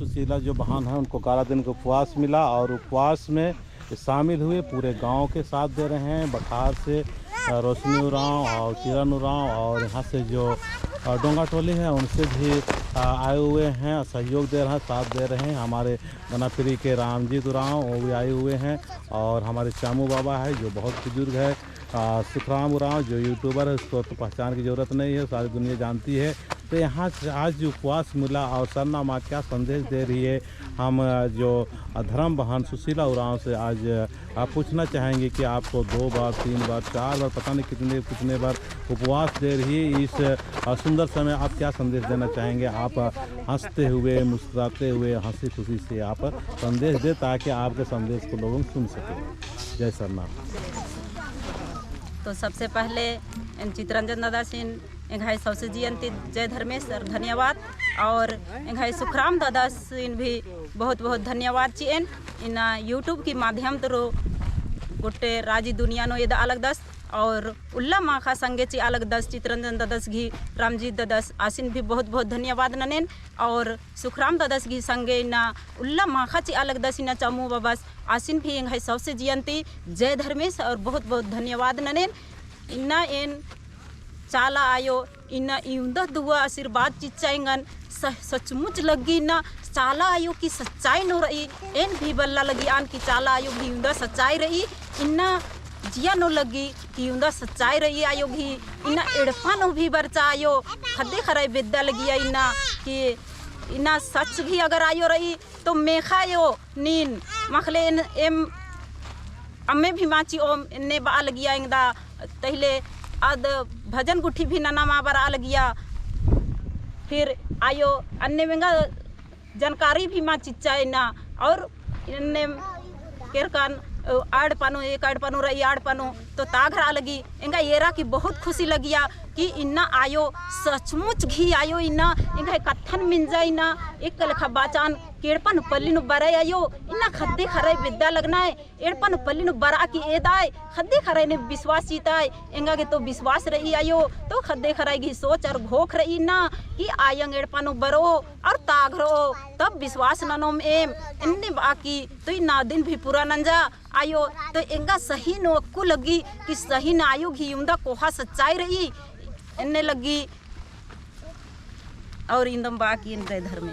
सुशीला जो बहन है उनको 11 दिन का उपवास मिला और उपवास में शामिल हुए, पूरे गांव के साथ दे रहे हैं। बखार से रोशनी उरांव और किरण उरांव और यहाँ से जो डोंगा टोली है उनसे भी आए हुए हैं, सहयोग दे रहे हैं, साथ दे रहे हैं। हमारे गनापुरी के रामजीत उरांव वो भी आए हुए हैं और हमारे चामू बाबा है जो बहुत बुजुर्ग है, सुखराम उरांव जो यूट्यूबर है, उसको तो पहचान की ज़रूरत नहीं है, सारी दुनिया जानती है। तो यहाँ आज जो उपवास मिला और सरना माँ क्या संदेश दे रही है, हम जो धर्म बहन सुशीला उरांव से आज आप पूछना चाहेंगे कि आपको 2 बार 3 बार 4 बार पता नहीं कितने बार उपवास दे रही है, इस सुंदर समय आप क्या संदेश देना चाहेंगे? आप हंसते हुए मुस्कुराते हुए हंसी खुशी से आप संदेश दें ताकि आपके संदेश को लोग सुन सकें। जय सरना। तो सबसे पहले चितरंजन दादा सिंह एंघाई सबसे जयंती जय धर्मेश्वर धन्यवाद और एंघाई सुखराम दादा सिंह भी बहुत बहुत धन्यवाद चीन इन यूट्यूब के माध्यम तो गोटे राजी दुनिया नो ये अलग दस और उल्ला माखा संगे ची अलग दस चितरंजन दादस घी रामजीत दादस आसिन भी बहुत बहुत धन्यवाद ननेन और सुखराम दादस घी संगे इना उल्ला माखा ची अलग दस इना चामू बाबस आसिन भी एंघाई सबसे जयंती जय धर्मेश और बहुत बहुत धन्यवाद ननेन इन्ना इन चाला आयो इन्ना इउंदा दुआ आशीर्वाद चिच्चाएंगन सचमुच लगी ना चाला आयो की सच्चाई नो रही एन भी बल्ला लगी आन की चाला आयो भी इउंदा सच्चाई रही इन्ना जिया नो लगी कि इउंदा सच्चाई रही आयो भी इन्ना एड़फा नो भी बरचा आयो खदे खराई बेद्दा लगी इन्ना कि इन्ना सच भी अगर आयो रही तो मेखायो नीन मखले एम अम्मे भी माची ओम ने बा लगिया इंगदा तहिले आद भजन गुठी भी नना माँ बर आ लगिया फिर आयो अन्य मेंगा जानकारी भी माँ चिच्चा ना और इन्ने केरकान आड़ पानो एक आड़ पानो रही आड़ पानो तो ताघर आ लगी एंगा येरा की बहुत खुशी लगिया कि इन्ना आयो सचमुच घी आयो इन्ना एंगा कत्थन मिंजा इन्ना एक लेखा बाचान केड़पन पल्ली नु बराय आयो इन्ना खद्दे खराय विद्या लगना है एड़पन पल्ली नु बरा की एदाय खद्दे खराय ने विश्वास जीताय एंगा के तो विश्वास रही आयो तो खद्दे खराय की सोच और घोख रही ना कि आयंग एड़पन बरो और ताघरो तब विश्वास ननोम एम इन्ने बाकी तो इन्ना दिन भी पूरा नंजा आयो तो एंगा सही नो अक्कू लगी कि सही ना आयो घी उमदा कोहा सच्चाई रही इन्ने लगी और इंदम बाकी इन जय धर्म